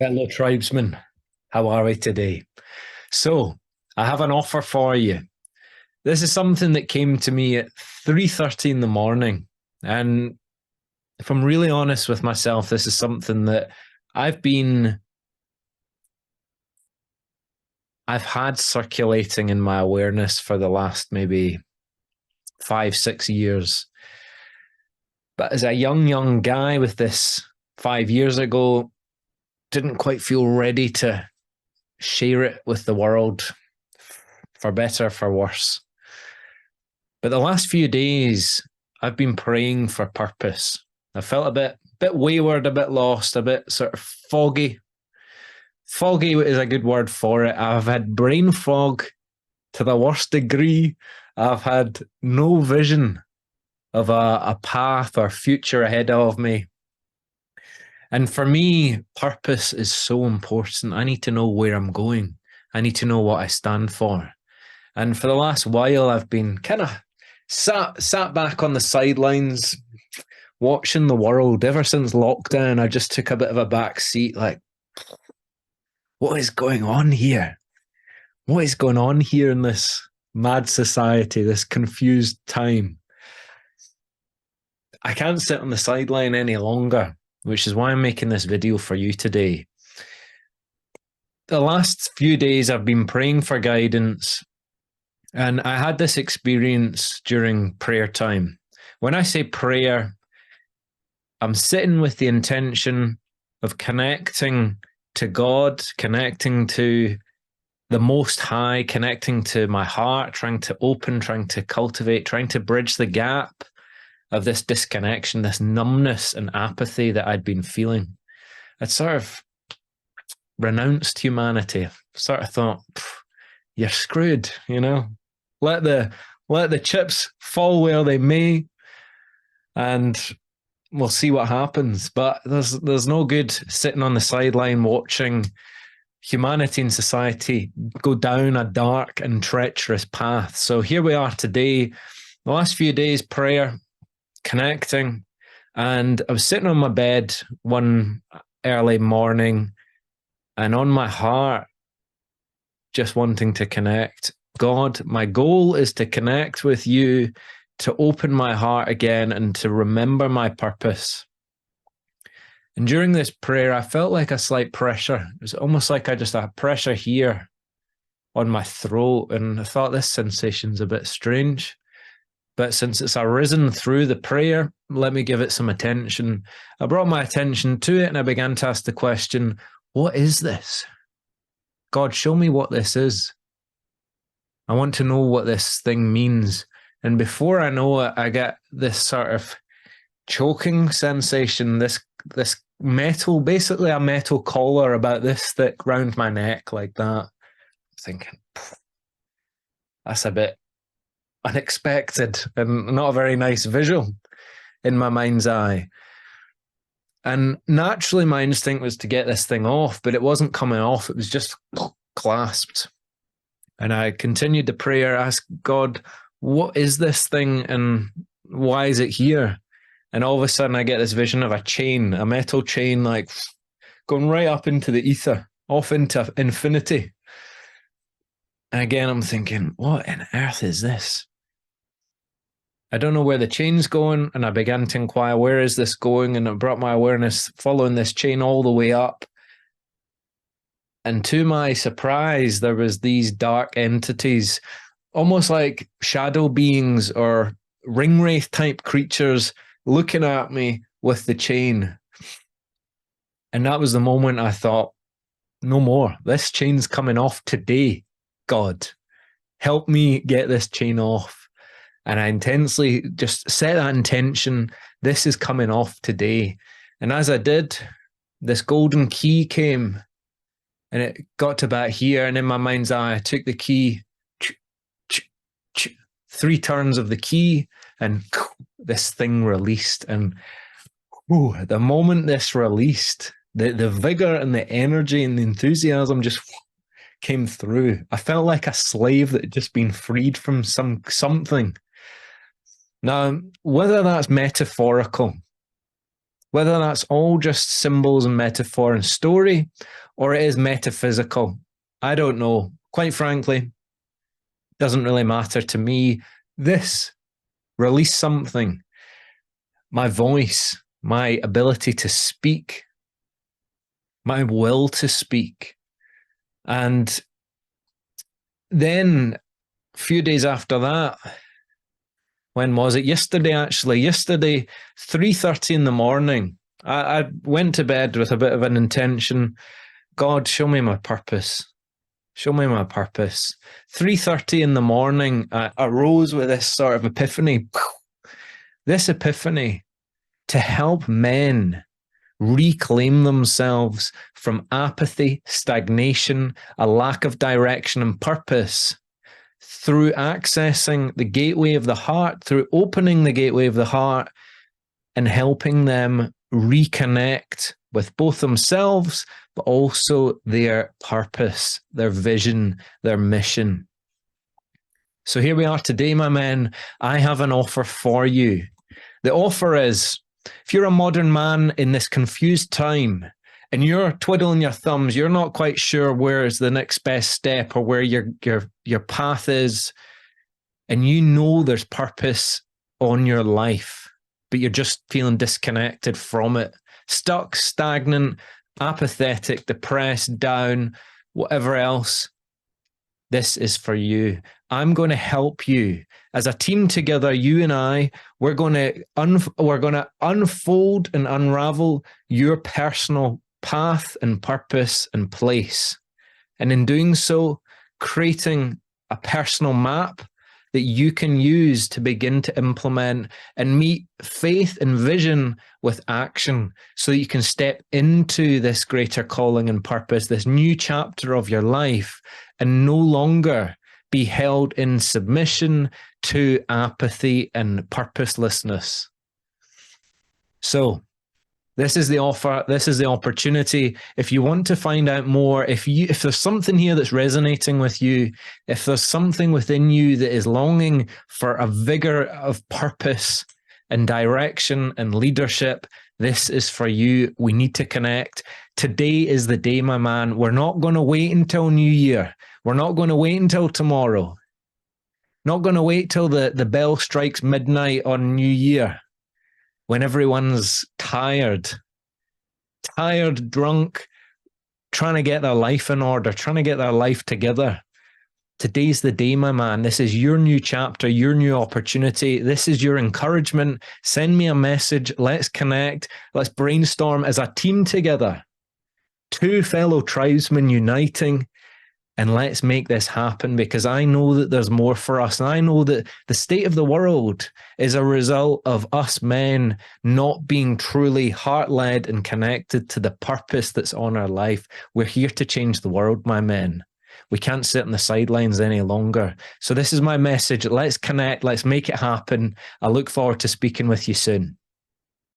Hello, tribesmen. How are we today? So, I have an offer for you. This is something that came to me at 3:30 in the morning. And if I'm really honest with myself, this is something that I've been I've had circulating in my awareness for the last maybe 5, 6 years. But as a young guy with this 5 years ago, didn't quite feel ready to share it with the world, for better, for worse. But the last few days, I've been praying for purpose. I felt a bit wayward, a bit lost, a bit sort of foggy. Foggy is a good word for it. I've had brain fog to the worst degree. I've had no vision of a path or future ahead of me. And for me, purpose is so important. I need to know where I'm going. I need to know what I stand for. And for the last while, I've been kind of sat back on the sidelines, watching the world. Ever since lockdown, I just took a bit of a back seat, like, what is going on here? What is going on here in this mad society, this confused time? I can't sit on the sideline any longer, which is why I'm making this video for you today. The last few days, I've been praying for guidance, and I had this experience during prayer time. When I say prayer, I'm sitting with the intention of connecting to God, connecting to the Most High, connecting to my heart, trying to open, trying to cultivate, trying to bridge the gap of this disconnection, this numbness and apathy that I'd been feeling. I'd sort of renounced humanity, sort of thought, you're screwed, you know? Let the chips fall where they may, and we'll see what happens. But there's no good sitting on the sideline watching humanity and society go down a dark and treacherous path. So here we are today, the last few days, prayer, connecting, and I was sitting on my bed one early morning, and on my heart, just wanting to connect. God, my goal is to connect with you, to open my heart again, and to remember my purpose. And during this prayer, I felt like a slight pressure. It was almost like I just had pressure here on my throat. And I thought, this sensation's a bit strange. But since it's arisen through the prayer, let me give it some attention. I brought my attention to it and I began to ask the question, what is this? God, show me what this is. I want to know what this thing means. And before I know it, I get this sort of choking sensation, this metal, basically a metal collar about this thick round my neck, like that. I'm thinking, that's a bit unexpected and not a very nice visual in my mind's eye. And naturally, my instinct was to get this thing off, but it wasn't coming off. It was just clasped. And I continued the prayer, ask God, what is this thing and why is it here? And all of a sudden I get this vision of a chain, a metal chain, like going right up into the ether, off into infinity. And again, I'm thinking, what on earth is this? I don't know where the chain's going. And I began to inquire, where is this going? And it brought my awareness following this chain all the way up. And to my surprise, there was these dark entities, almost like shadow beings or ringwraith type creatures looking at me with the chain. And that was the moment I thought, no more. This chain's coming off today. God, help me get this chain off. And I intensely just set that intention. This is coming off today. And as I did, this golden key came. And it got to about here, and in my mind's eye, I took the key, 3 turns of the key, and this thing released. And the moment this released, the vigor and the energy and the enthusiasm just came through. I felt like a slave that had just been freed from something. Now, whether that's metaphorical Whether that's all just symbols and metaphor and story, or it is metaphysical, I don't know. Quite frankly, doesn't really matter to me. This release something. My voice, my ability to speak, my will to speak. And then a few days after that, when was it? Yesterday, actually. Yesterday, 3:30 in the morning, I went to bed with a bit of an intention. God, show me my purpose. Show me my purpose. 3:30 in the morning, I arose with this sort of epiphany. This epiphany to help men reclaim themselves from apathy, stagnation, a lack of direction and purpose, through accessing the gateway of the heart, through opening the gateway of the heart and helping them reconnect with both themselves, but also their purpose, their vision, their mission. So here we are today, my men. I have an offer for you. The offer is, if you're a modern man in this confused time and you're twiddling your thumbs, you're not quite sure where is the next best step or where your path is, and you know there's purpose on your life, but you're just feeling disconnected from it, stuck, stagnant, apathetic, depressed, down, whatever else, this is for you. I'm going to help you. As a team together, you and I, we're going to unfold and unravel your personal path and purpose and place. And in doing so, creating a personal map that you can use to begin to implement and meet faith and vision with action so that you can step into this greater calling and purpose, this new chapter of your life, and no longer be held in submission to apathy and purposelessness. So this is the offer. This is the opportunity. If you want to find out more, if there's something here that's resonating with you, if there's something within you that is longing for a vigor of purpose and direction and leadership, this is for you. We need to connect. Today is the day, my man. We're not going to wait until New Year. We're not going to wait until tomorrow. Not going to wait till the bell strikes midnight on New Year, when everyone's tired, drunk, trying to get their life in order, trying to get their life together. Today's the day, my man. This is your new chapter, your new opportunity. This is your encouragement. Send me a message. Let's connect. Let's brainstorm as a team together. Two fellow tribesmen uniting. And let's make this happen, because I know that there's more for us. And I know that the state of the world is a result of us men not being truly heart-led and connected to the purpose that's on our life. We're here to change the world, my men. We can't sit on the sidelines any longer. So this is my message. Let's connect. Let's make it happen. I look forward to speaking with you soon.